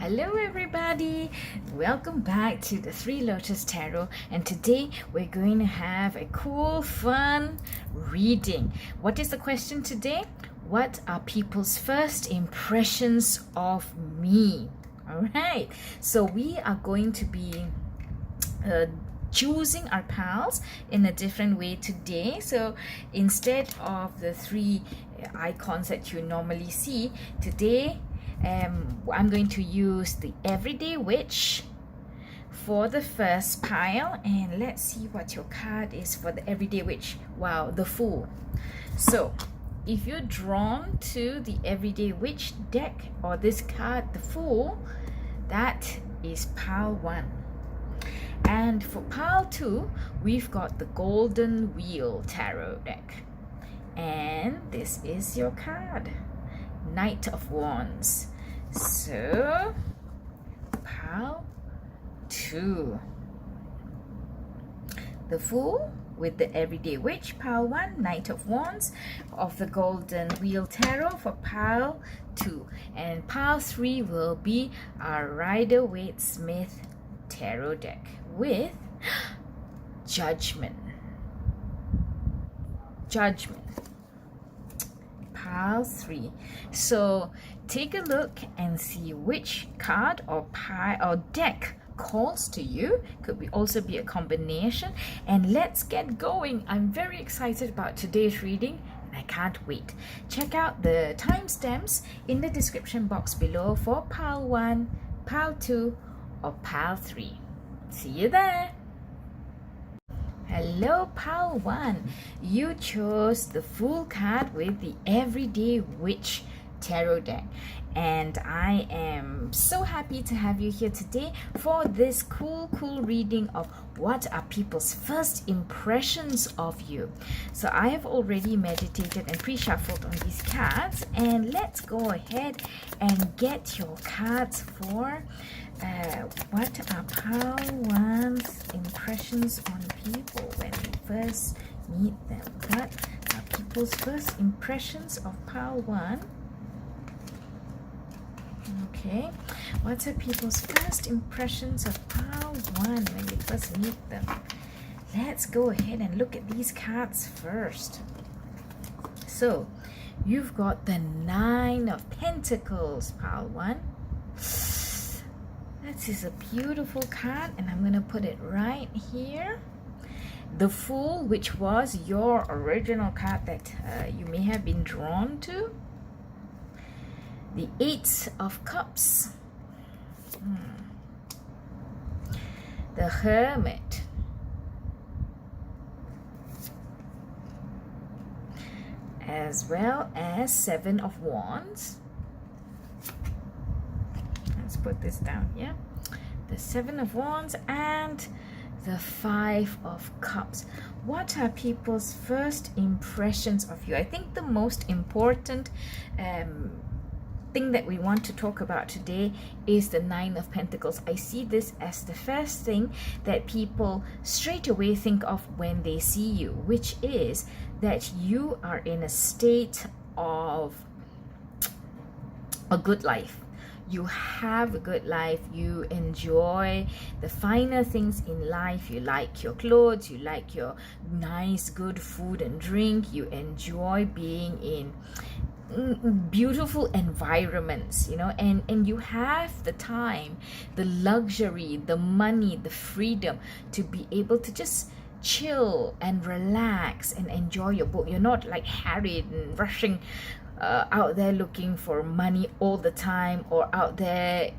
Hello everybody, welcome back to the Three Lotus Tarot, and today we're going to have a cool fun reading. What is the question today? What are people's first impressions of me? Alright, so we are going to be choosing our pals in a different way today. So instead of the three icons that you normally see today, I'm going to use the Everyday Witch for the first pile, and let's see what your card is for the Everyday Witch. Wow, the Fool. So if you're drawn to the Everyday Witch deck or this card, the Fool, that is pile 1. And for pile 2, we've got the Golden Wheel Tarot deck, and this is your card, Knight of Wands. So pile 2, the Fool with the Everyday Witch, pile 1, Knight of Wands of the Golden Wheel Tarot for pile 2, and pile 3 will be our Rider-Waite Smith Tarot deck with Judgement. Pile 3. So take a look and see which card or pile or deck calls to you. Could also be a combination, and let's get going. I'm very excited about today's reading and I can't wait. Check out the timestamps in the description box below for pile 1, pile 2 or pile 3. See you there. Hello pile 1, you chose the Fool card with the Everyday Witch Tarot deck, and I am so happy to have you here today for this cool reading of what are people's first impressions of you. So I have already meditated and pre-shuffled on these cards, and let's go ahead and get your cards for what are pile 1's impressions on people when we first meet them. What are people's first impressions of pile 1? Okay, what are people's first impressions of pile 1 when you first meet them? Let's go ahead and look at these cards first. So you've got the 9 of Pentacles, pile 1. This is a beautiful card, and I'm going to put it right here. The Fool, which was your original card that you may have been drawn to. The 8 of Cups. The Hermit. As well as 7 of Wands. Let's put this down here. The 7 of Wands and the 5 of Cups. What are people's first impressions of you? I think the most important thing that we want to talk about today is the 9 of Pentacles. I see this as the first thing that people straight away think of when they see you, which is that you are in a state of a good life. You have a good life. You enjoy the finer things in life. You like your clothes. You like your nice, good food and drink. You enjoy being in beautiful environments, you know, and you have the time, the luxury, the money, the freedom to be able to just chill and relax and enjoy your book. You're not like harried and rushing out there looking for money all the time, or out there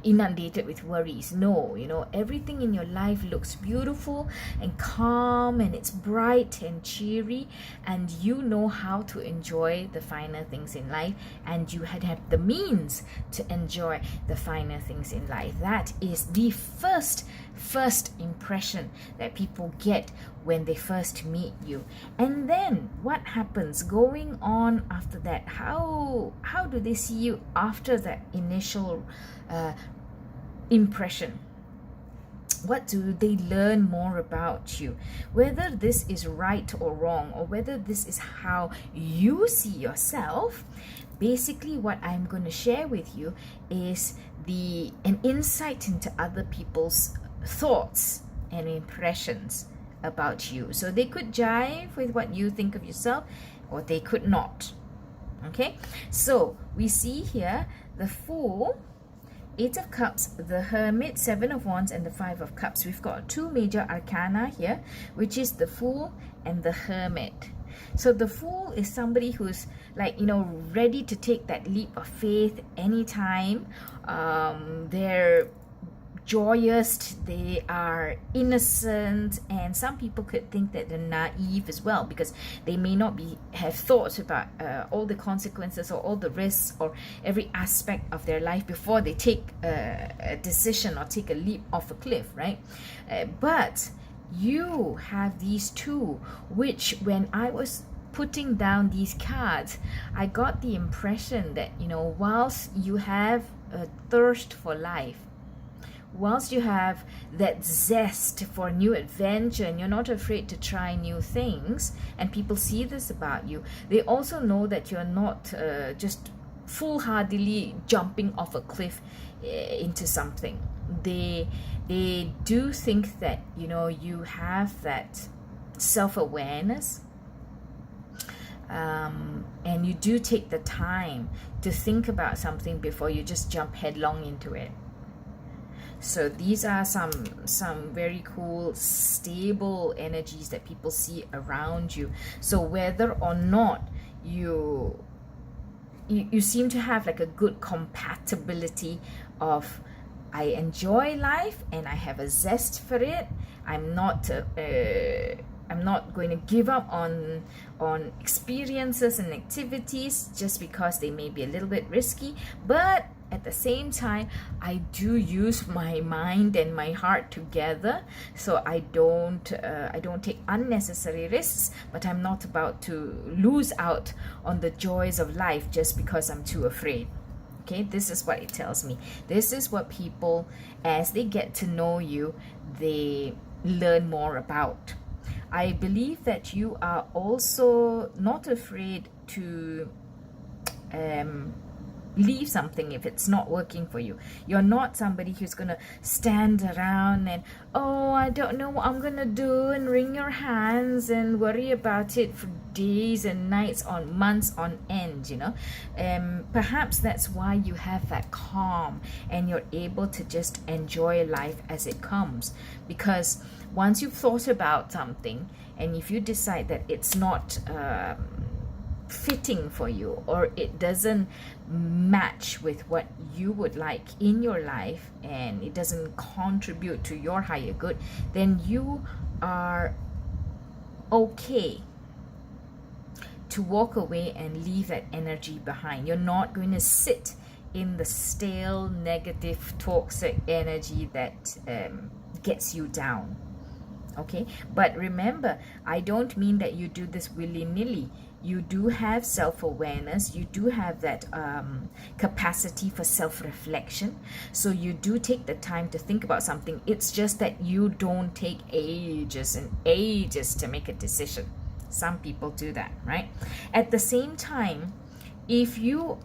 inundated with worries. No, you know, everything in your life looks beautiful and calm, and it's bright and cheery, and you know how to enjoy the finer things in life, and you had the means to enjoy the finer things in life. That is the first impression that people get when they first meet you. And then what happens going on after that? How do they see you after that initial impression? What do they learn more about you? Whether this is right or wrong, or whether this is how you see yourself, basically what I'm going to share with you is an insight into other people's thoughts and impressions about you. So they could jive with what you think of yourself, or they could not. Okay, so we see here the Fool, Eight of Cups, the Hermit, Seven of Wands, and the Five of Cups. We've got two major arcana here, which is the Fool and the Hermit. So the Fool is somebody who's like, ready to take that leap of faith anytime. They're joyous, they are innocent, and some people could think that they're naive as well, because they may not have thought about all the consequences or all the risks or every aspect of their life before they take a decision or take a leap off a cliff, right? But you have these two, which when I was putting down these cards, I got the impression that, whilst you have a thirst for life, whilst you have that zest for new adventure, and you're not afraid to try new things, and people see this about you, they also know that you're not just foolhardily jumping off a cliff into something. They do think that, you have that self-awareness, and you do take the time to think about something before you just jump headlong into it. So these are some very cool, stable energies that people see around you. So whether or not you seem to have like a good compatibility of, I enjoy life and I have a zest for it. I'm not going to give up on experiences and activities just because they may be a little bit risky, but at the same time, I do use my mind and my heart together, so I don't take unnecessary risks, but I'm not about to lose out on the joys of life just because I'm too afraid. Okay, this is what it tells me. This is what people, as they get to know you, they learn more about. I believe that you are also not afraid to leave something if it's not working for you. You're not somebody who's gonna stand around and, oh, I don't know what I'm gonna do, and wring your hands and worry about it for days and nights, on months on end, perhaps that's why you have that calm and you're able to just enjoy life as it comes. Because once you've thought about something, and if you decide that it's not fitting for you, or it doesn't match with what you would like in your life, and it doesn't contribute to your higher good, then you are okay to walk away and leave that energy behind. You're not going to sit in the stale, negative, toxic energy that gets you down. Okay, but remember, I don't mean that you do this willy-nilly. You do have self-awareness, you do have that capacity for self-reflection, so you do take the time to think about something. It's just that you don't take ages and ages to make a decision. Some people do that, right? At the same time, if you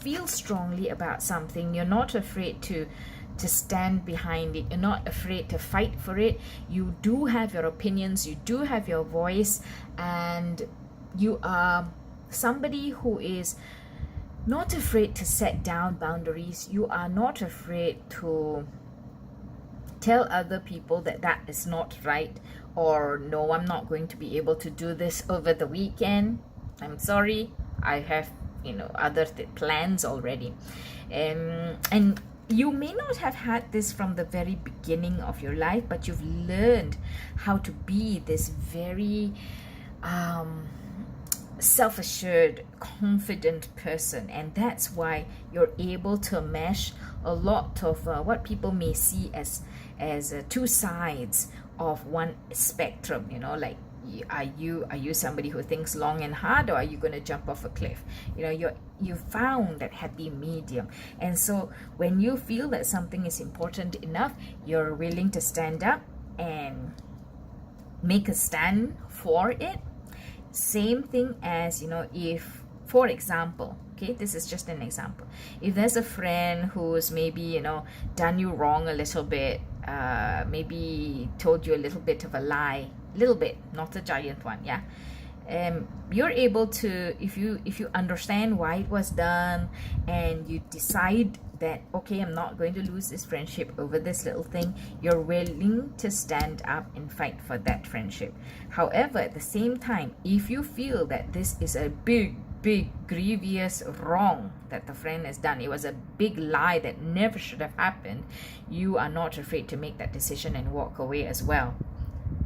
feel strongly about something, you're not afraid to stand behind it, you're not afraid to fight for it. You do have your opinions, you do have your voice, and you are somebody who is not afraid to set down boundaries. You are not afraid to tell other people that that is not right, or no, I'm not going to be able to do this over the weekend. I'm sorry, I have other plans already. And you may not have had this from the very beginning of your life, but you've learned how to be this very self-assured, confident person, and that's why you're able to mesh a lot of what people may see as two sides of one spectrum. Like Are you somebody who thinks long and hard, or are you going to jump off a cliff? You found that happy medium. And so when you feel that something is important enough, you're willing to stand up and make a stand for it. Same thing as, if, for example, okay, this is just an example, if there's a friend who's maybe done you wrong a little bit, maybe told you a little bit of a lie, little bit, not a giant one, yeah, you're able to, if you understand why it was done, and you decide that, okay, I'm not going to lose this friendship over this little thing, you're willing to stand up and fight for that friendship. However, at the same time, if you feel that this is a big grievous wrong that the friend has done, it was a big lie that never should have happened, you are not afraid to make that decision and walk away as well,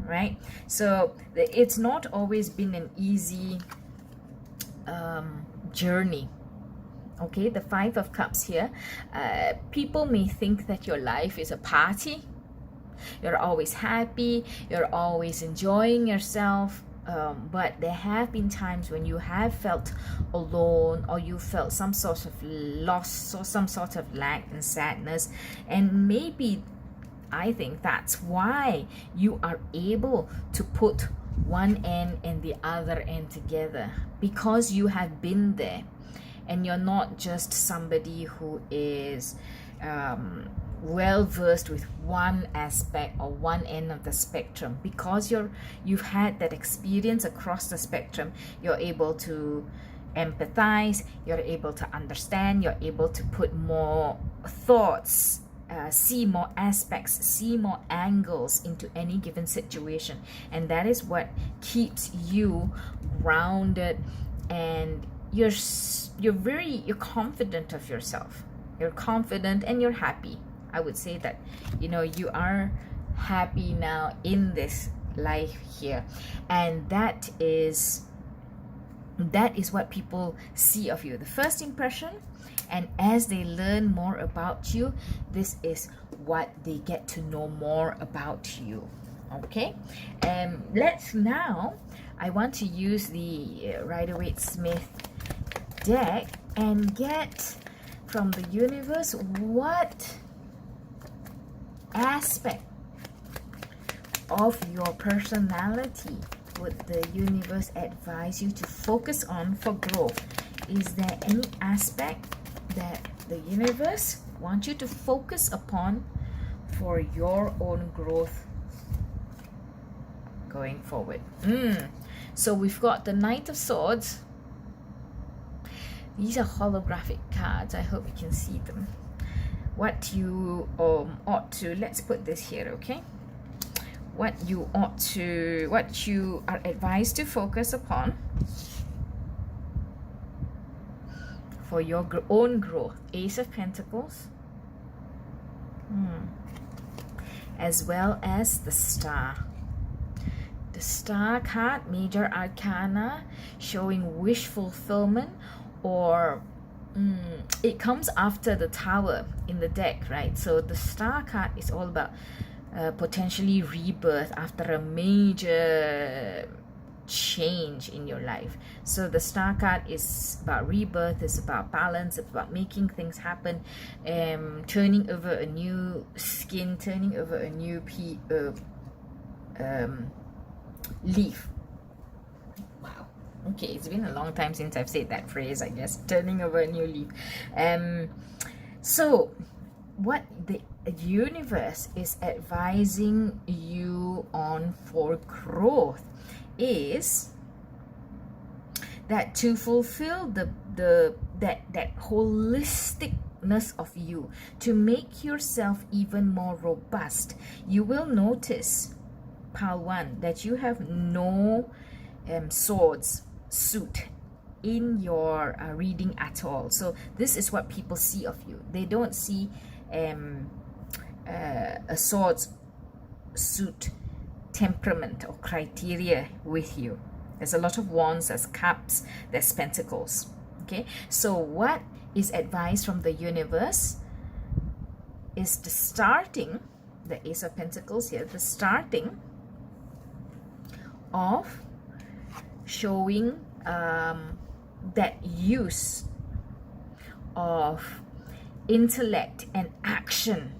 right? So it's not always been an easy journey. Okay, the Five of Cups here. People may think that your life is a party. You're always happy. You're always enjoying yourself. But there have been times when you have felt alone, or you felt some sort of loss, or some sort of lack and sadness. And maybe, I think that's why you are able to put one end and the other end together, because you have been there. And you're not just somebody who is well versed with one aspect or one end of the spectrum. Because you've had that experience across the spectrum, you're able to empathize, you're able to understand, you're able to put more thoughts, see more aspects, see more angles into any given situation. And that is what keeps you grounded, and you're confident of yourself. You're confident and you're happy. I would say that you are happy now in this life here, and that is what people see of you, the first impression. And as they learn more about you, this is what they get to know more about you. Okay, let's now, I want to use the Rider-Waite Smith deck and get from the universe, what aspect of your personality would the universe advise you to focus on for growth? Is there any aspect that the universe wants you to focus upon for your own growth going forward? So we've got the Knight of Swords. These are holographic cards. I hope you can see them. What you ought to, let's put this here, okay? What you are advised to focus upon for your own growth. Ace of Pentacles, as well as the Star. The Star card, major arcana, showing wish fulfillment, or it comes after the Tower in the deck, right? So the Star card is all about potentially rebirth after a major change in your life. So the Star card is about rebirth, it's about balance, it's about making things happen, turning over a new skin, turning over a new leaf. Wow. Okay, it's been a long time since I've said that phrase, I guess. Turning over a new leaf. So what the universe is advising you on for growth is that to fulfill that holisticness of you, to make yourself even more robust, you will notice, pile one, that you have no swords suit in your reading at all. So this is what people see of you. They don't see a swords suit temperament or criteria with you. There's a lot of wands, there's cups, there's pentacles. Okay, so what is advised from the universe is the starting, the Ace of Pentacles here, the starting of showing that use of intellect and action.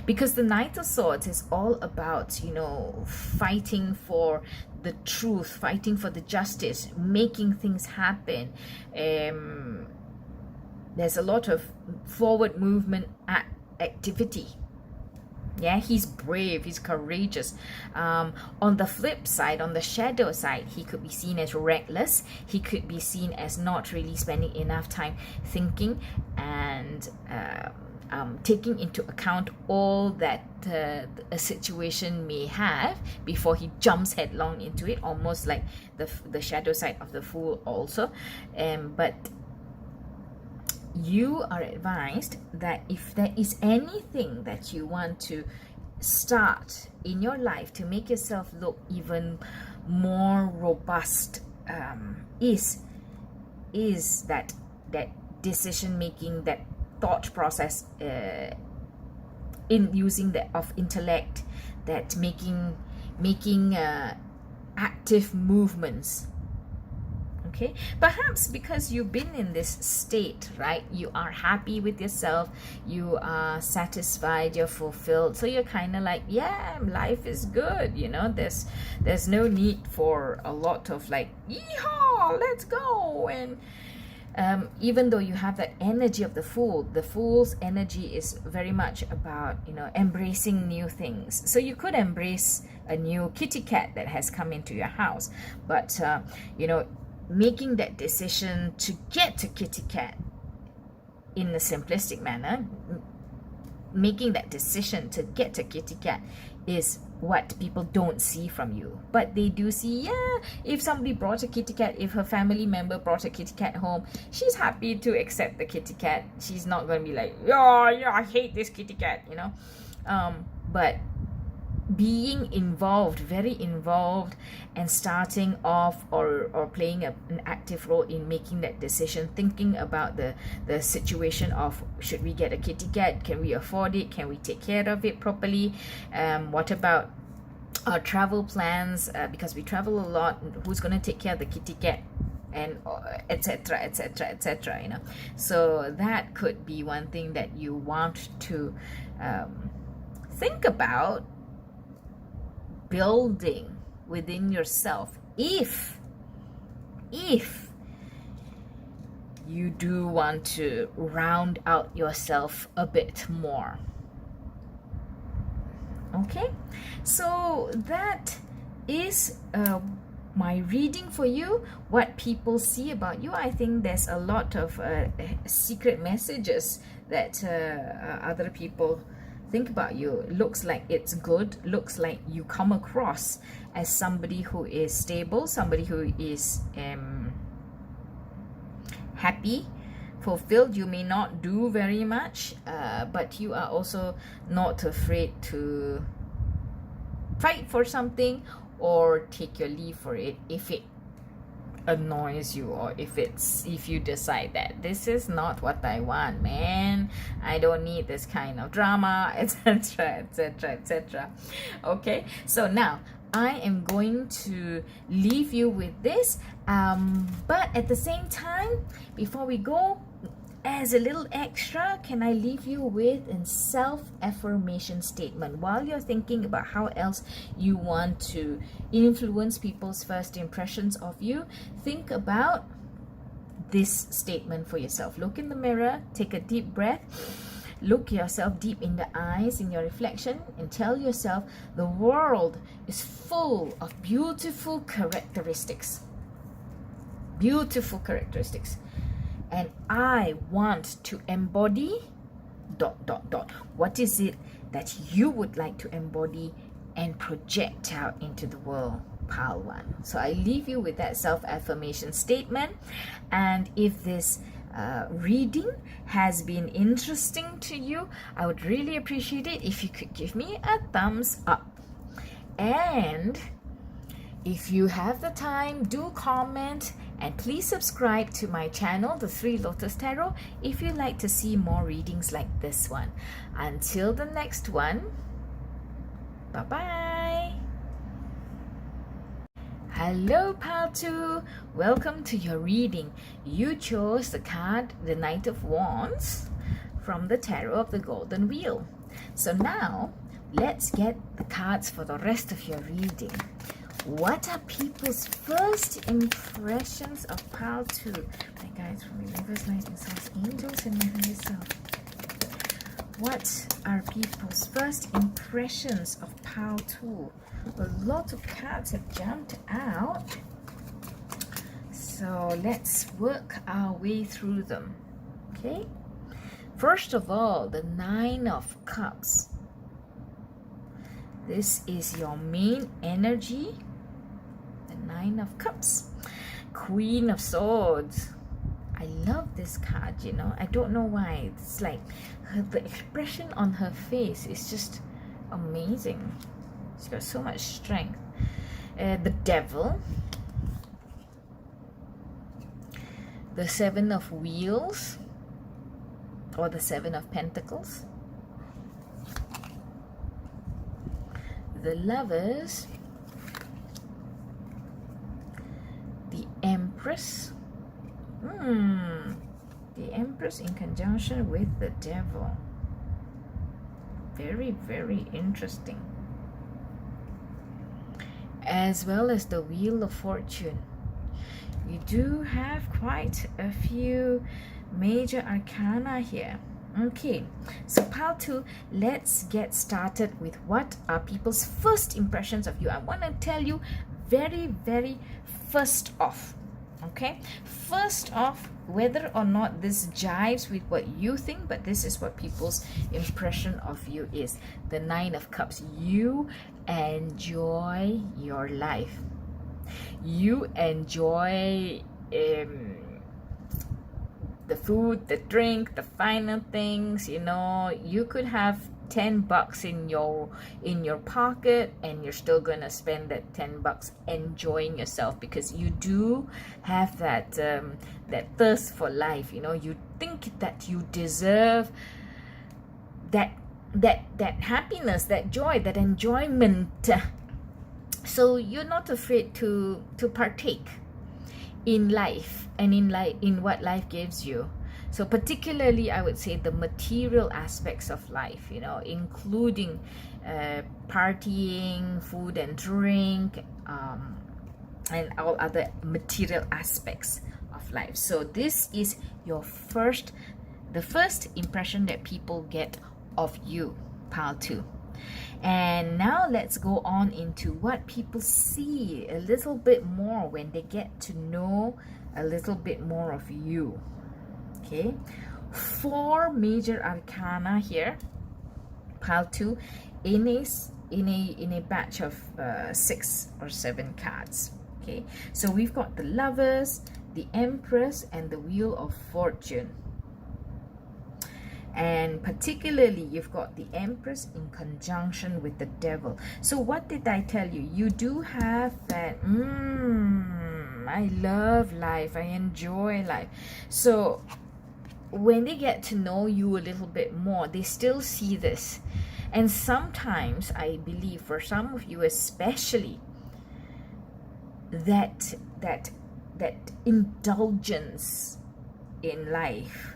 Because the Knight of Swords is all about, you know, fighting for the truth, fighting for the justice, making things happen. There's a lot of forward movement activity. Yeah, he's brave, he's courageous. On the flip side, on the shadow side, he could be seen as reckless. He could be seen as not really spending enough time thinking and taking into account all that a situation may have before he jumps headlong into it, almost like the shadow side of the Fool also. But you are advised that if there is anything that you want to start in your life to make yourself look even more robust, is that decision making, that thought process, in using of intellect, that making active movements. Okay, perhaps because you've been in this state, right? You are happy with yourself, you are satisfied, you're fulfilled, so you're kind of like, yeah, life is good, you know. There's no need for a lot of like, yeehaw, let's go. And even though you have that energy of the Fool, the Fool's energy is very much about, you know, embracing new things. So you could embrace a new kitty cat that has come into your house, but you know, making that decision to get to kitty cat in a simplistic manner, making that decision to get to kitty cat is what people don't see from you. But they do see, yeah, if somebody brought a kitty cat, if her family member brought a kitty cat home, she's happy to accept the kitty cat. She's not going to be like, yeah, I hate this kitty cat, you know. But being involved, very involved, and starting off or playing an active role in making that decision, thinking about the situation of, should we get a kitty cat? Can we afford it? Can we take care of it properly? What about our travel plans? Because we travel a lot, who's going to take care of the kitty cat? And etc, etc, etc, you know. So that could be one thing that you want to think about building within yourself, if you do want to round out yourself a bit more. Okay, so that is my reading for you, what people see about you. I think there's a lot of secret messages that other people think about you. Looks like it's good, looks like you come across as somebody who is stable, somebody who is happy, fulfilled. You may not do very much, but you are also not afraid to fight for something or take your leave for it if it annoys you, or if you decide that this is not what I want, man, I don't need this kind of drama, etc, etc, etc. Okay, so now I am going to leave you with this, but at the same time, before we go, as a little extra, can I leave you with a self-affirmation statement while you're thinking about how else you want to influence people's first impressions of you? Think about this statement for yourself. Look in the mirror, take a deep breath, look yourself deep in the eyes in your reflection, and tell yourself the world is full of beautiful characteristics. Beautiful characteristics. And I want to embody ... What is it that you would like to embody and project out into the world? Pile 1. So I leave you with that self-affirmation statement. And if this reading has been interesting to you, I would really appreciate it if you could give me a thumbs up. And if you have the time, do comment. And please subscribe to my channel, The Three Lotus Tarot, if you'd like to see more readings like this one. Until the next one, bye-bye. Hello, Pal 2. Welcome to your reading. You chose the card, the Knight of Wands, from the Tarot of the Golden Wheel. So now, let's get the cards for the rest of your reading. What are people's first impressions of Pal 2? My guides from the universe, light and source, angels, and my higher self. What are people's first impressions of Pal 2? A lot of cards have jumped out. So let's work our way through them. Okay? First of all, the Nine of Cups. This is your main energy. The Nine of Cups. Queen of Swords. I love this card, you know. I don't know why. It's like the expression on her face is just amazing. She's got so much strength. The Devil. The Seven of Wheels. Or the Seven of Pentacles. The Lovers. The Empress. The Empress in conjunction with the Devil. Very, very interesting. As well as the Wheel of Fortune. You do have quite a few major arcana here. Okay, so Pal 2, let's get started with what are people's first impressions of you. I want to tell you very, very first off. Okay, first off, whether or not this jives with what you think, but this is what people's impression of you is. The Nine of Cups. You enjoy your life. You enjoy the food, the drink, the final things. You know, you could have $10 in your pocket and you're still gonna spend that $10 enjoying yourself, because you do have that that thirst for life. You know, you think that you deserve that happiness, that joy, that enjoyment. So you're not afraid to partake in life and in what life gives you. So particularly, I would say the material aspects of life, you know, including partying, food and drink, and all other material aspects of life. So this is the first impression that people get of you, Pal 2. And now let's go on into what people see a little bit more when they get to know a little bit more of you. Okay, 4 major arcana here, Pal 2, in a batch of 6 or 7 cards. Okay, so we've got the Lovers, the Empress, and the Wheel of Fortune. And particularly, you've got the Empress in conjunction with the Devil. So what did I tell you? You do have that, I love life, I enjoy life. So when they get to know you a little bit more, they still see this. And sometimes, I believe for some of you especially, that indulgence in life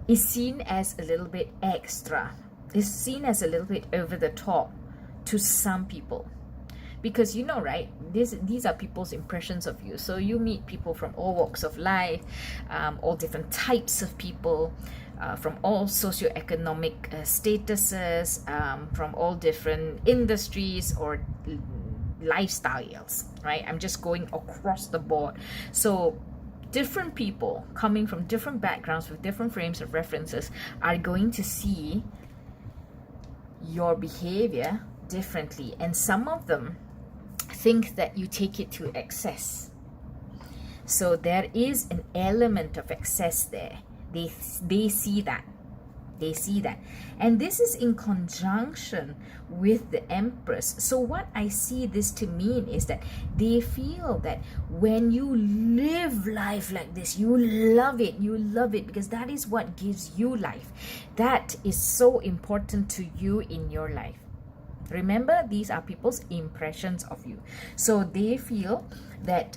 is seen as a little bit extra, is seen as a little bit over the top to some people. Because you know, right, these are people's impressions of you. So you meet people from all walks of life, all different types of people, from all socioeconomic statuses, from all different industries or lifestyles, right? I'm just going across the board. So different people coming from different backgrounds with different frames of references are going to see your behavior differently. And some of them think that you take it to excess. So there is an element of excess there. They see that. They see that. And this is in conjunction with the Empress. So what I see this to mean is that they feel that when you live life like this, you love it because that is what gives you life. That is so important to you in your life. Remember, these are people's impressions of you. So they feel that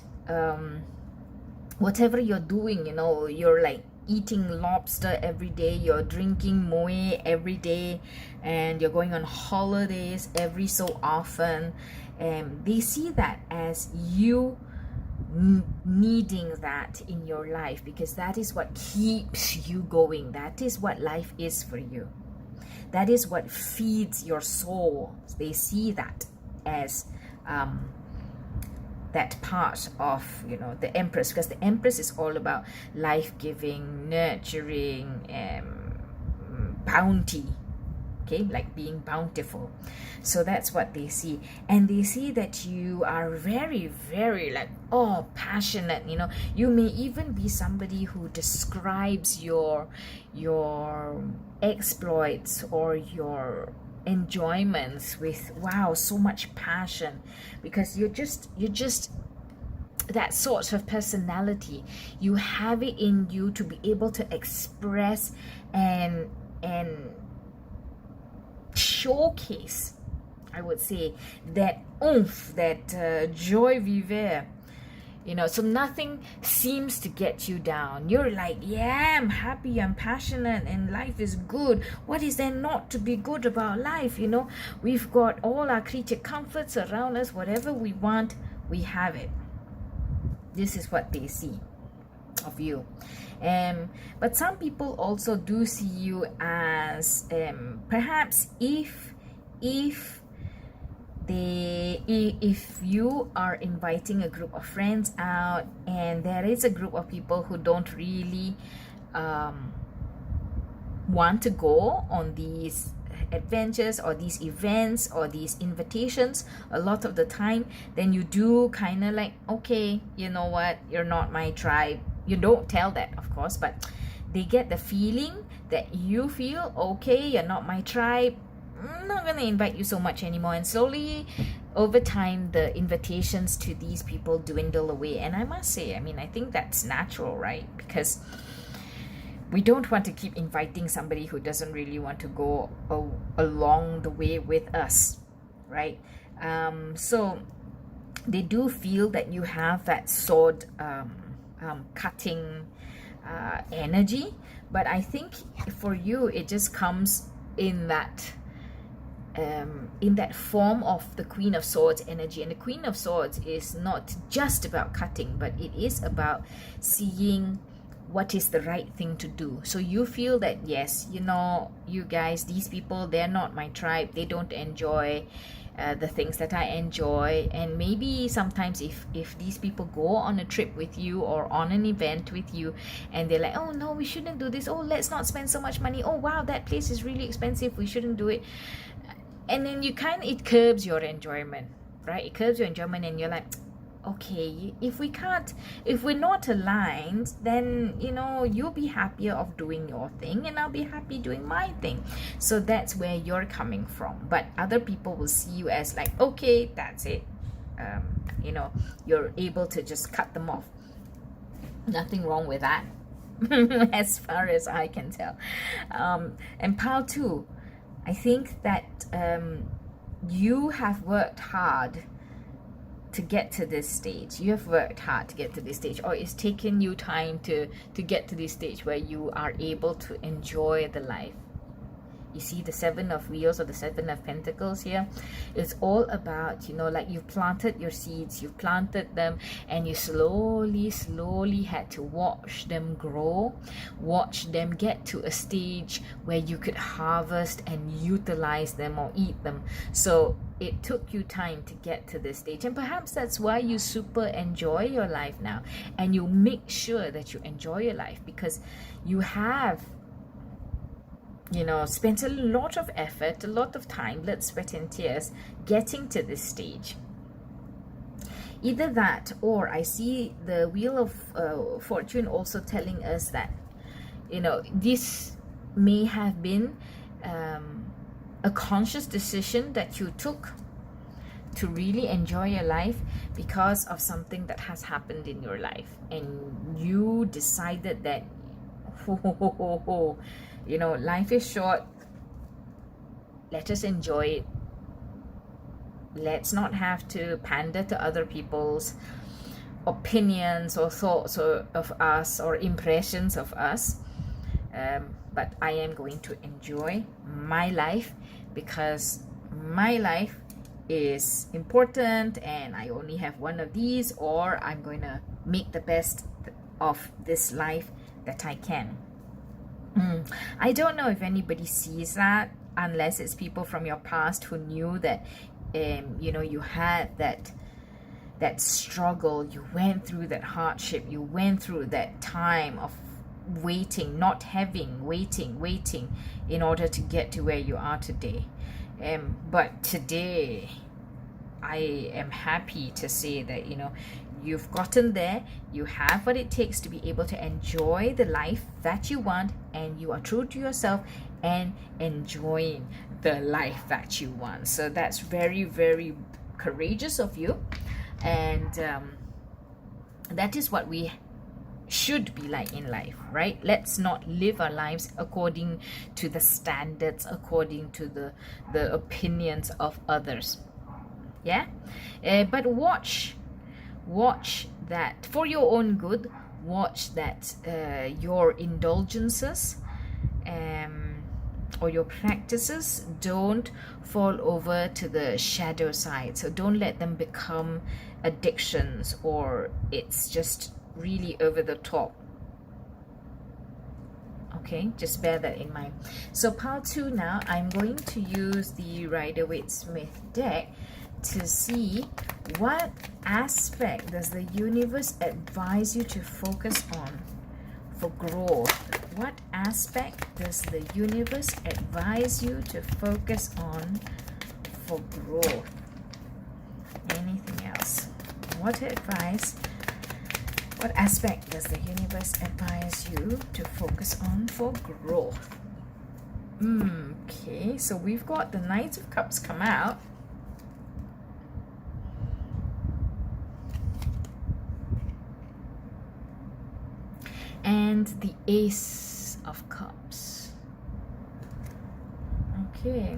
whatever you're doing, you're like eating lobster every day, you're drinking moe every day, and you're going on holidays every so often, and they see that as you needing that in your life, because that is what keeps you going. That is what life is for you. That is what feeds your soul. They see that as that part of the Empress, because the Empress is all about life-giving, nurturing, bounty, okay, like being bountiful. So that's what they see. And they see that you are very, very like passionate. You may even be somebody who describes your exploits or your enjoyments with so much passion, because you're just that sort of personality. You have it in you to be able to express and showcase, I would say, that oomph, that joie vivre. So nothing seems to get you down. You're like, yeah, I'm happy, I'm passionate, and life is good. What is there not to be good about life? We've got all our creature comforts around us. Whatever we want, we have it. This is what they see of you. But some people also do see you as perhaps if you are inviting a group of friends out, and there is a group of people who don't really want to go on these adventures or these events or these invitations a lot of the time, then you do kind of like, okay, you know what, you're not my tribe. You don't tell that, of course, but they get the feeling that you feel, okay, you're not my tribe, I'm not going to invite you so much anymore. And slowly over time, the invitations to these people dwindle away. And I must say, I think that's natural, right? Because we don't want to keep inviting somebody who doesn't really want to go along the way with us, right? So they do feel that you have that sword cutting energy, but I think for you it just comes in that form of the Queen of Swords energy. And the Queen of Swords is not just about cutting, but it is about seeing what is the right thing to do. So you feel that, yes, you guys, these people, they're not my tribe. They don't enjoy the things that I enjoy. And maybe sometimes if these people go on a trip with you or on an event with you, and they're like, oh no, we shouldn't do this, oh, let's not spend so much money, oh wow, that place is really expensive, we shouldn't do it. And then it curbs your enjoyment, right? It curbs your enjoyment, and you're like, okay, if we're not aligned, then you'll be happier of doing your thing and I'll be happy doing my thing. So that's where you're coming from. But other people will see you as like, okay, that's it. You're able to just cut them off. Nothing wrong with that as far as I can tell. And pile 2, I think that you have worked hard to get to this stage. You have worked hard to get to this stage, or it's taken you time to get to this stage where you are able to enjoy the life. You see the 7 of Wheels or the 7 of Pentacles here. It's all about, like you've planted your seeds, you've planted them, and you slowly had to watch them grow, watch them get to a stage where you could harvest and utilize them or eat them. So it took you time to get to this stage, and perhaps that's why you super enjoy your life now, and you make sure that you enjoy your life because you have spent a lot of effort, a lot of time, blood, sweat and tears getting to this stage. Either that, or I see the Wheel of Fortune also telling us that this may have been a conscious decision that you took to really enjoy your life because of something that has happened in your life, and you decided that life is short, let us enjoy it let's not have to pander to other people's opinions or thoughts of us or impressions of us. But I am going to enjoy my life, because my life is important and I only have one of these, or I'm going to make the best of this life that I can. I don't know if anybody sees that, unless it's people from your past who knew that you had that struggle, you went through that hardship, you went through that time of waiting, not having, waiting in order to get to where you are today. But today I am happy to say that you've gotten there, you have what it takes to be able to enjoy the life that you want, and you are true to yourself and enjoying the life that you want. So that's very, very courageous of you, and that is what we should be like in life, right? Let's not live our lives according to the standards, according to the opinions of others. Yeah. But watch that for your own good. Watch that your indulgences or your practices don't fall over to the shadow side. So don't let them become addictions, or it's just really over the top. Okay, just bear that in mind. So pile 2 now, I'm going to use the Rider-Waite Smith deck to see what aspect does the universe advise you to focus on for growth. What aspect does the universe advise you to focus on for growth? Anything else? What aspect does the universe advise you to focus on for growth? Okay, so we've got the Knight of Cups come out. And the Ace of Cups. Okay,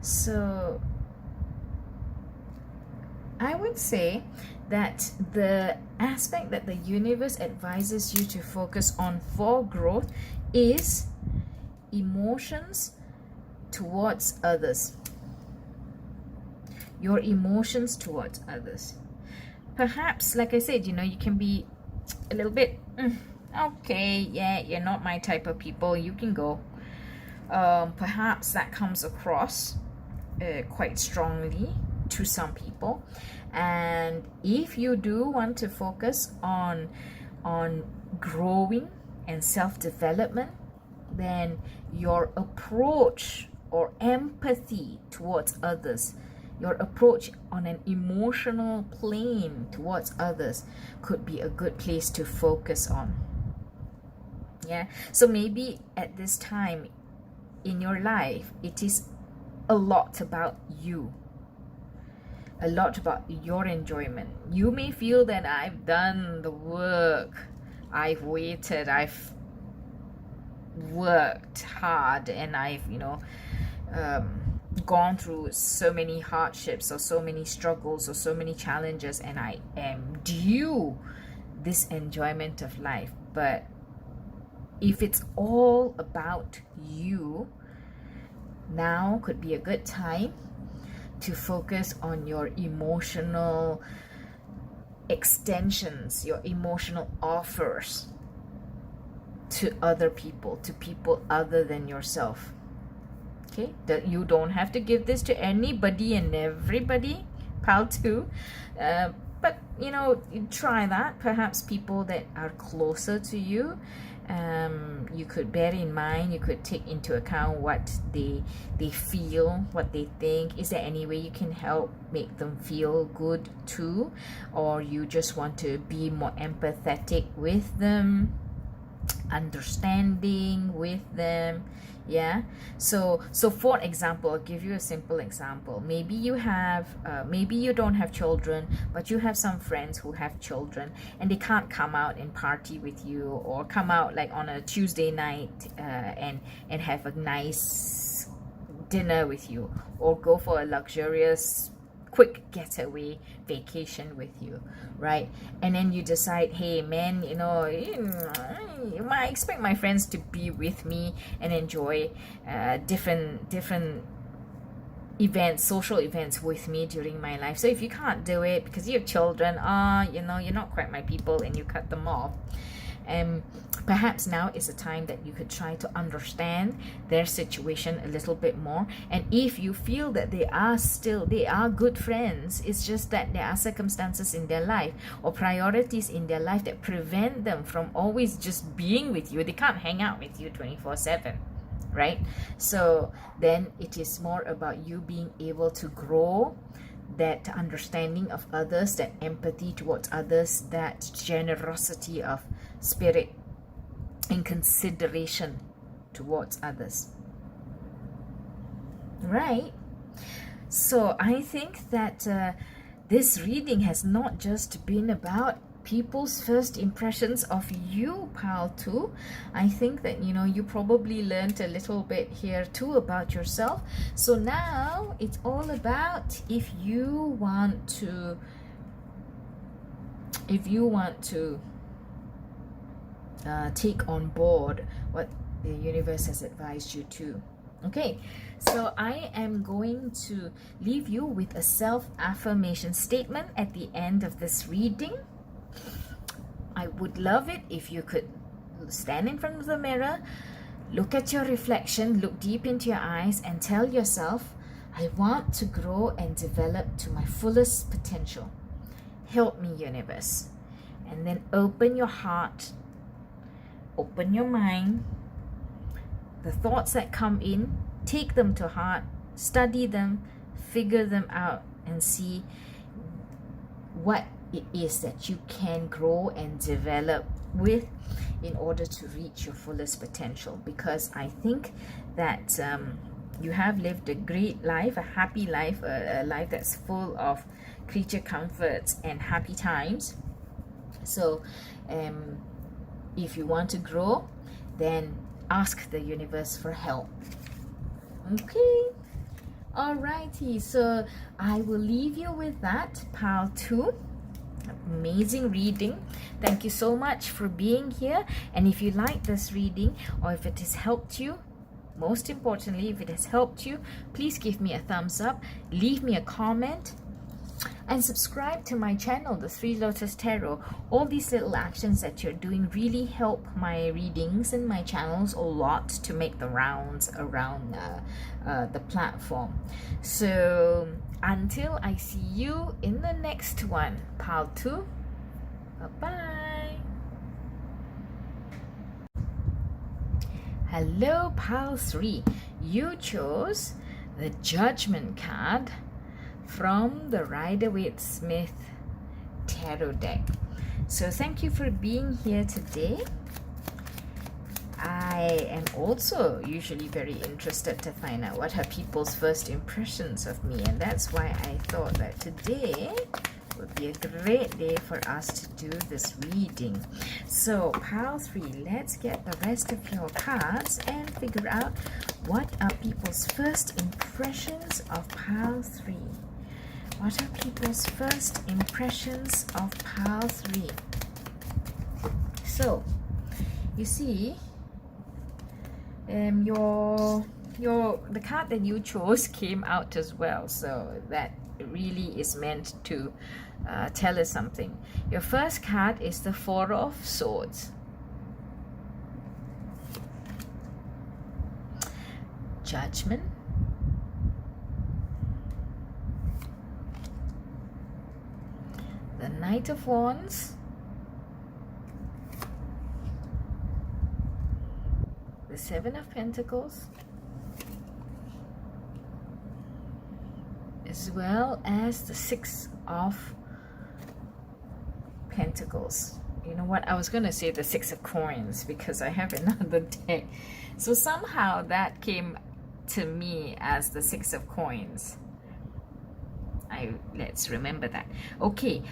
so I would say that the aspect that the universe advises you to focus on for growth is emotions towards others. Your emotions towards others. Perhaps, like I said, you can be a little bit, okay, yeah, you're not my type of people, you can go. Perhaps that comes across quite strongly to some people. And if you do want to focus on growing and self-development, then your approach or empathy towards others, your approach on an emotional plane towards others could be a good place to focus on. Yeah, so maybe at this time in your life, it is a lot about you, a lot about your enjoyment. You may feel that I've done the work, I've waited, I've worked hard, and I've gone through so many hardships or so many struggles or so many challenges, and I am due this enjoyment of life. But if it's all about you, now could be a good time to focus on your emotional extensions, your emotional offers to other people, to people other than yourself. Okay, that you don't have to give this to anybody and everybody, pile 2, but you try that. Perhaps people that are closer to you, you could bear in mind, you could take into account what they feel, what they think. Is there any way you can help make them feel good too, or you just want to be more empathetic with them, understanding with them? Yeah, so for example, I'll give you a simple example. Maybe you have maybe you don't have children, but you have some friends who have children, and they can't come out and party with you, or come out like on a Tuesday night and have a nice dinner with you, or go for a luxurious quick getaway vacation with you, right? And then you decide, hey man, you know, I expect my friends to be with me and enjoy different events, social events with me during my life. So if you can't do it because you have children, you know, you're not quite my people, and you cut them off, perhaps now is a time that you could try to understand their situation a little bit more. And if you feel that they are good friends, it's just that there are circumstances in their life or priorities in their life that prevent them from always just being with you. They can't hang out with you 24/7, right? So then it is more about you being able to grow that understanding of others, that empathy towards others, that generosity of spirit and consideration towards others, right? So I think that this reading has not just been about people's first impressions of you, pile 2. I think that, you know, you probably learned a little bit here too about yourself. So now it's all about if you want to take on board what the universe has advised you to. Okay, so I am going to leave you with a self-affirmation statement at the end of this reading. I would love it if you could stand in front of the mirror, look at your reflection, look deep into your eyes, and tell yourself, I want to grow and develop to my fullest potential. Help me, universe. And then open your heart, open your mind. The thoughts that come in, take them to heart, study them, figure them out, and see what it is that you can grow and develop with in order to reach your fullest potential. Because I think that you have lived a great life, a happy life, a life that's full of creature comforts and happy times. So if you want to grow, then ask the universe for help. Okay, alrighty, so I will leave you with that, pile 2. Amazing reading. Thank you so much for being here. And if you like this reading, or if it has helped you, most importantly, if it has helped you, please give me a thumbs up, leave me a comment, and subscribe to my channel, the Three Lotus Tarot. All these little actions that you're doing really help my readings and my channels a lot to make the rounds around the platform. So until I see you in the next one, pile 2, bye-bye. Hello, pile 3. You chose the Judgement card from the Rider-Waite Smith tarot deck. So thank you for being here today. I am also usually very interested to find out what are people's first impressions of me, and that's why I thought that today would be a great day for us to do this reading. So pile 3, let's get the rest of your cards and figure out what are people's first impressions of pile 3. What are people's first impressions of pile 3? So, you see, the card that you chose came out as well. So that really is meant to tell us something. Your first card is the Four of Swords. Judgment. The Knight of Wands, the Seven of Pentacles, as well as the Six of Pentacles. You know what, I was going to say the Six of Coins because I have another deck. So somehow that came to me as the Six of Coins. Let's remember that. Okay.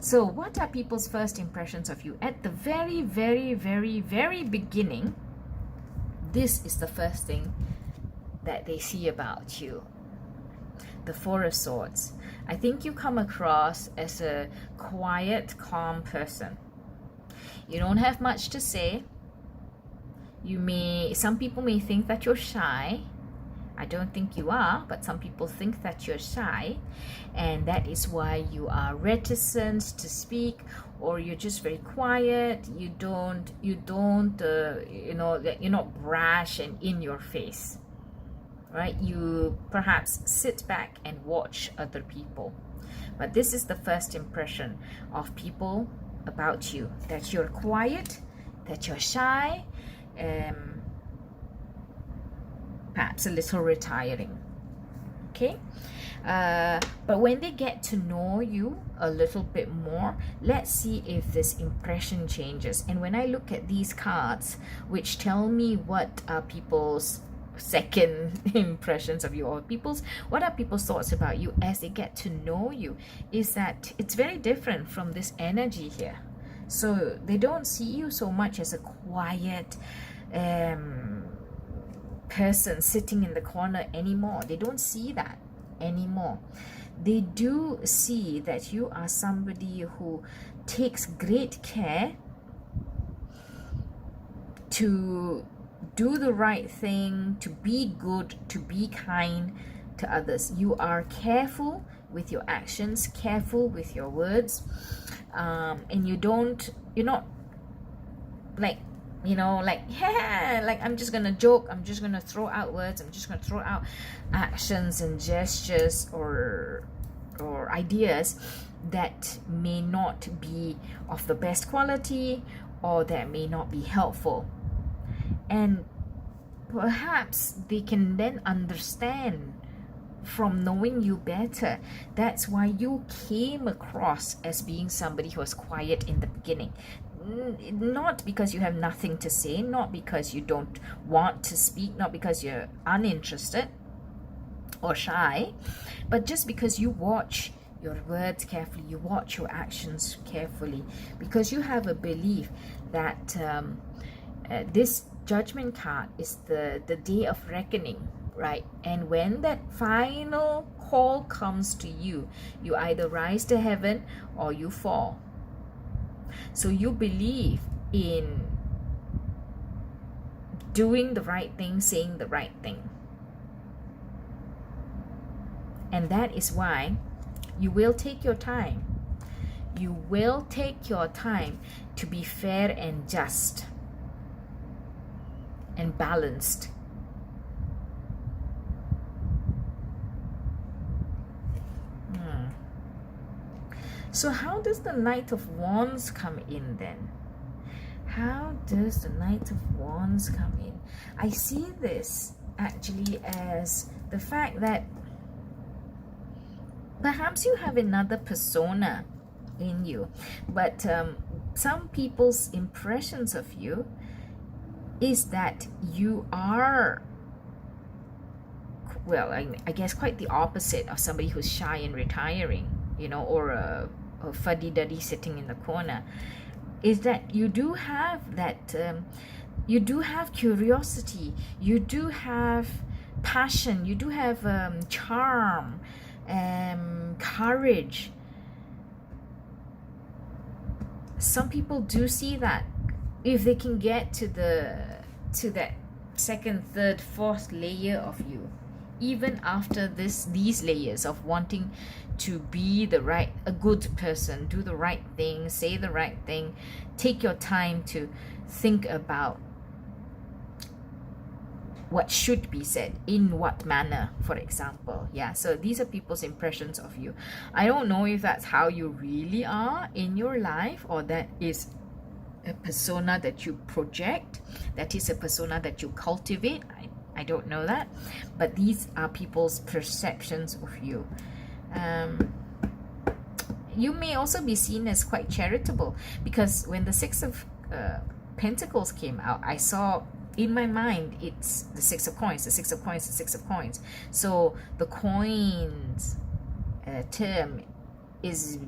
So what are people's first impressions of you? At the very, very, very, very beginning, this is the first thing that they see about you. the Four of Swords. I think you come across as a quiet, calm person. You don't have much to say. Some people may think that you're shy. I don't think you are, but some people think that you're shy, and that is why you are reticent to speak, or you're just very quiet. You're not brash and in your face, right? You perhaps sit back and watch other people. But this is the first impression of people about you, that you're quiet, that you're shy, perhaps a little retiring. Okay, but when they get to know you a little bit more, let's see if this impression changes. And when I look at these cards, which tell me what are people's second impressions of you, or what are people's thoughts about you as they get to know you, is that it's very different from this energy here. So they don't see you so much as a quiet person sitting in the corner anymore. They don't see that anymore. They do see that you are somebody who takes great care to do the right thing, to be good, to be kind to others. You are careful with your actions, careful with your words, and you're not like, I'm just gonna joke, I'm just gonna throw out words, I'm just gonna throw out actions and gestures or ideas that may not be of the best quality, or that may not be helpful. And perhaps they can then understand from knowing you better. That's why you came across as being somebody who was quiet in the beginning. Not because you have nothing to say, not because you don't want to speak, not because you're uninterested or shy, but just because you watch your words carefully, you watch your actions carefully, because you have a belief that this Judgment card is the day of reckoning, right? And when that final call comes to you, you either rise to heaven or you fall. So you believe in doing the right thing, saying the right thing. And that is why you will take your time. You will take your time to be fair and just and balanced. So how does the Knight of Wands come in then? How does the Knight of Wands come in? I see this actually as the fact that perhaps you have another persona in you, but some people's impressions of you is that you are, well, I guess quite the opposite of somebody who's shy and retiring, or a fuddy-duddy sitting in the corner. Is that you do have that, you do have curiosity, you do have passion, you do have charm, courage. Some people do see that. If they can get to that second, third, fourth layer of you, even after these layers of wanting to be a good person, do the right thing, say the right thing, take your time to think about what should be said, in what manner, for example. Yeah, so these are people's impressions of you. I don't know if that's how you really are in your life, or that is a persona that you project, that is a persona that you cultivate. I don't know that, but these are people's perceptions of you. You may also be seen as quite charitable, because when the Six of Pentacles came out, I saw in my mind it's the Six of Coins, the Six of Coins, the Six of Coins. So the coins term is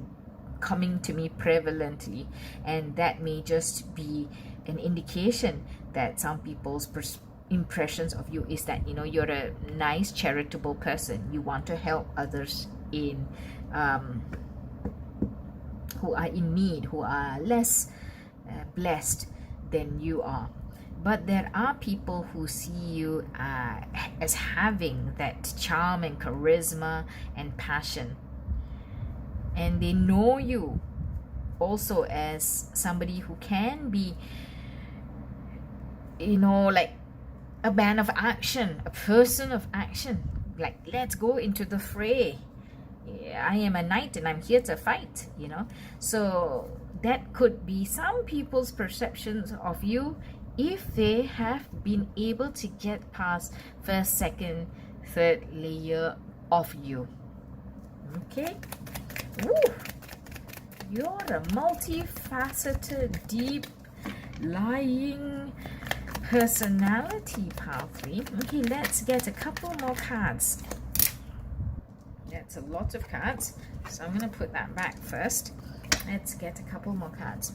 coming to me prevalently, and that may just be an indication that some people's impressions of you is that, you know, you're a nice, charitable person. You want to help others in who are in need, who are less blessed than you are. But there are people who see you as having that charm and charisma and passion, and they know you also as somebody who can be, you know, like a man of action, a person of action. Like, let's go into the fray. I am a knight and I'm here to fight, you know. So that could be some people's perceptions of you if they have been able to get past first, second, third layer of you. Okay. Woo. You're a multifaceted, deep lying personality, pile 3. Okay, let's get a couple more cards. That's a lot of cards, so I'm going to put that back first. Let's get a couple more cards.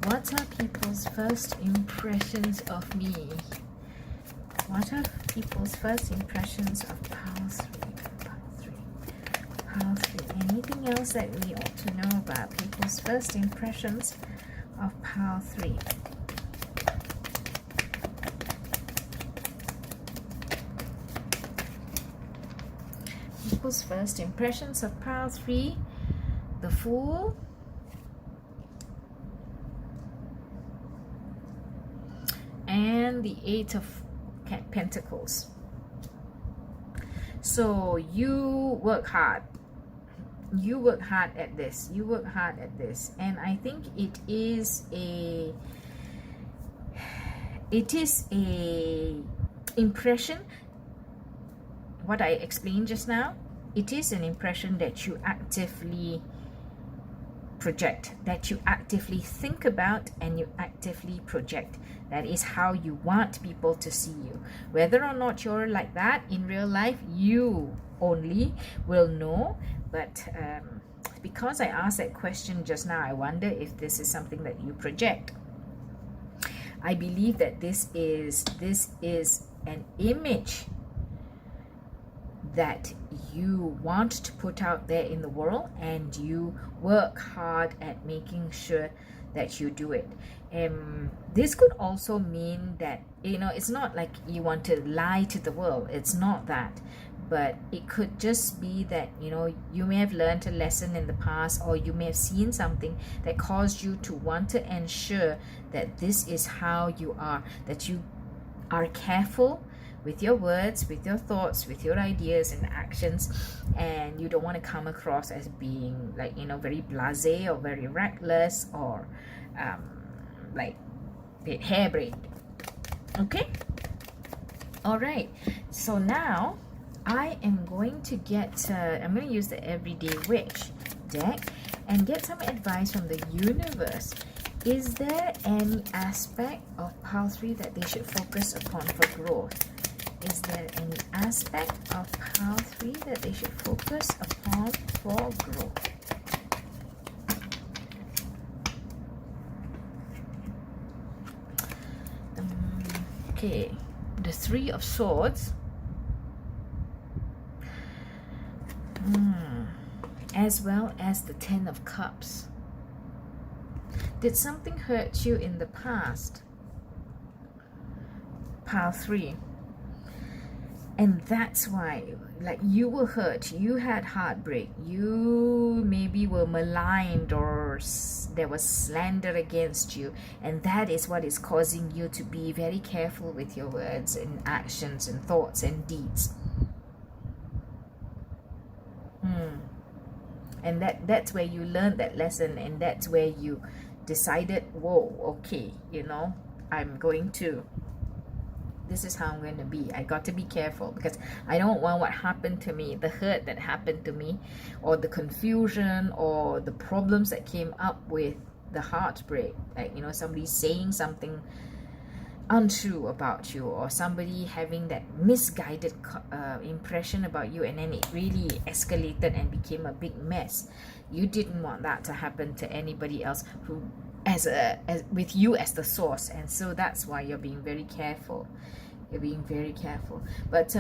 What are people's first impressions of me? What are people's first impressions of pile 3? Pile 3. Anything else that we ought to know about people's first impressions of pile 3? People's first impressions of pile 3, the Fool, and the 8 of Pentacles. So you work hard. You work hard at this. You work hard at this, and I think it is a impression. What I explained just now, it is an impression that you actively project, that you actively think about, and you actively project. That is how you want people to see you. Whether or not you're like that in real life, you only will know. But because I asked that question just now, I wonder if this is something that you project. I believe that this is an image that you want to put out there in the world, and you work hard at making sure that you do it. This could also mean that, you know, it's not like you want to lie to the world. It's not that. But it could just be that, you know, you may have learned a lesson in the past, or you may have seen something that caused you to want to ensure that this is how you are, that you are careful with your words, with your thoughts, with your ideas and actions, and you don't want to come across as being, like, you know, very blasé or very reckless, or like harebrained. Okay, all right. So now I am going to get I'm going to use the Everyday Witch deck and get some advice from the universe. Is there any aspect of pile 3 that they should focus upon for growth? Is there any aspect of pile 3 that they should focus upon for growth? Okay, the 3 of Swords, as well as the 10 of Cups. Did something hurt you in the past? Pile 3. And that's why, like, you were hurt, you had heartbreak, you maybe were maligned, or there was slander against you, and that is what is causing you to be very careful with your words and actions and thoughts and deeds. And that's where you learned that lesson, and that's where you decided, whoa, okay, you know, this is how I'm going to be. I got to be careful, because I don't want what happened to me, the hurt that happened to me, or the confusion, or the problems that came up with the heartbreak, like, you know, somebody saying something untrue about you, or somebody having that misguided impression about you, and then it really escalated and became a big mess. You didn't want that to happen to anybody else who as with you as the source, and so that's why you're being very careful. You're being very careful. But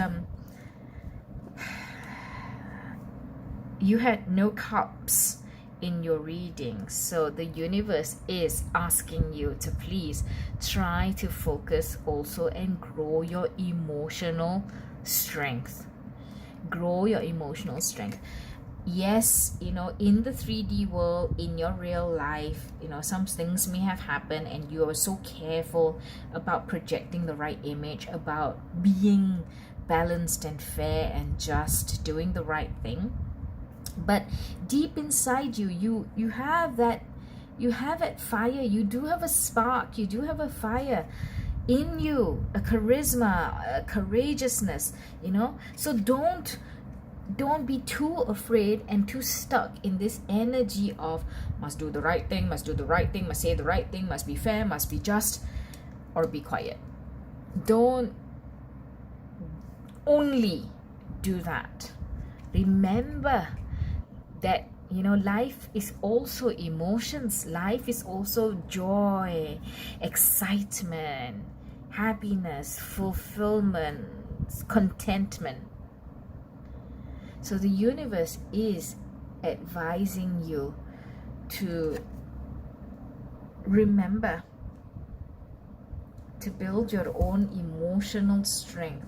you had no cups in your reading, so the universe is asking you to please try to focus also and grow your emotional strength. Grow your emotional strength. Yes, you know, in the 3D world, in your real life, you know, some things may have happened and you are so careful about projecting the right image, about being balanced and fair and just, doing the right thing. But deep inside you have that fire. You do have a spark, you do have a fire in you, a charisma, a courageousness, you know. So don't be too afraid and too stuck in this energy of must do the right thing, must do the right thing, must say the right thing, must be fair, must be just, or be quiet. Don't only do that. Remember that, you know, life is also emotions. Life is also joy, excitement, happiness, fulfillment, contentment. So the universe is advising you to remember to build your own emotional strength,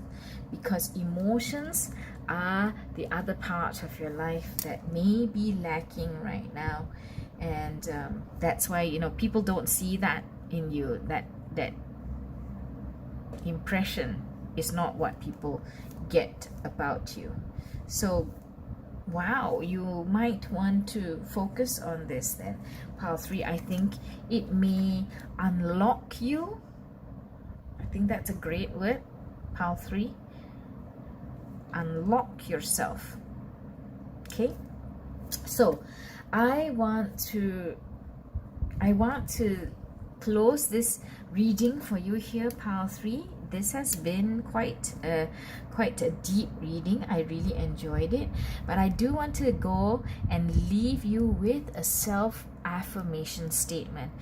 because emotions are the other part of your life that may be lacking right now. And that's why, you know, people don't see that in you. That impression is not what people get about you. So wow, you might want to focus on this then, pile 3. I think it may unlock you. I think that's a great word, pile 3. Unlock yourself. Okay, so I want to close this reading for you here, pile 3. This has been quite a deep reading. I really enjoyed it, but I do want to go and leave you with a self-affirmation statement.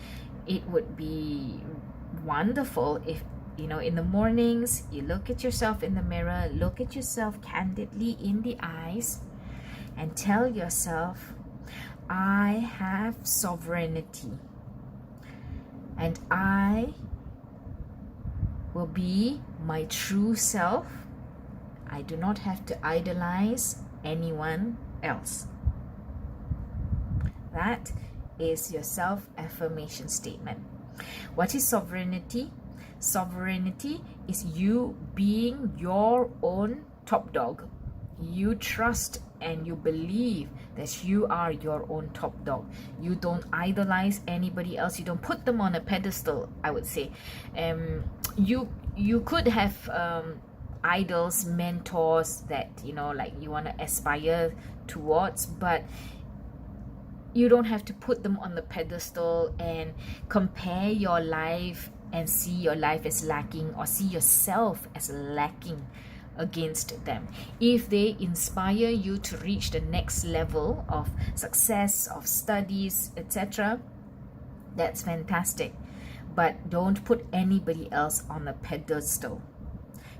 It would be wonderful if, you know, in the mornings you look at yourself in the mirror, look at yourself candidly in the eyes and tell yourself, I have sovereignty and I will be my true self. I do not have to idolize anyone else. That is your self-affirmation statement. What is sovereignty? Sovereignty is you being your own top dog. You trust and you believe that you are your own top dog. You don't idolize anybody else. You don't put them on a pedestal, I would say. You could have idols, mentors that, you know, like you want to aspire towards, but you don't have to put them on the pedestal and compare your life and see your life as lacking, or see yourself as lacking against them. If they inspire you to reach the next level of success, of studies, etc., that's fantastic. But don't put anybody else on a pedestal,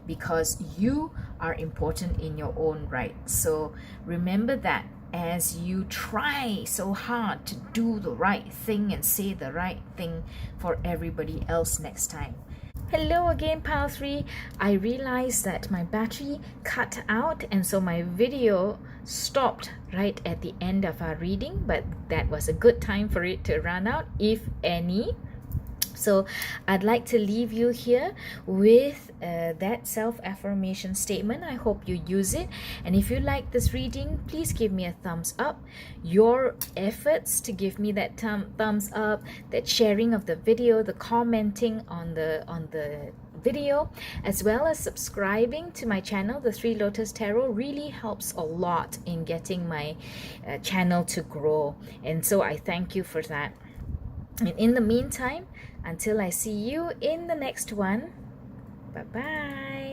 because you are important in your own right. So remember that as you try so hard to do the right thing and say the right thing for everybody else next time. Hello again, pile 3. I realized that my battery cut out, and so my video stopped right at the end of our reading, but that was a good time for it to run out, if any. So I'd like to leave you here with that self-affirmation statement. I hope you use it. And if you like this reading, please give me a thumbs up. Your efforts to give me that thumbs up, that sharing of the video, the commenting on the video, as well as subscribing to my channel, the Three Lotus Tarot, really helps a lot in getting my channel to grow. And so I thank you for that. And in the meantime, until I see you in the next one, bye-bye.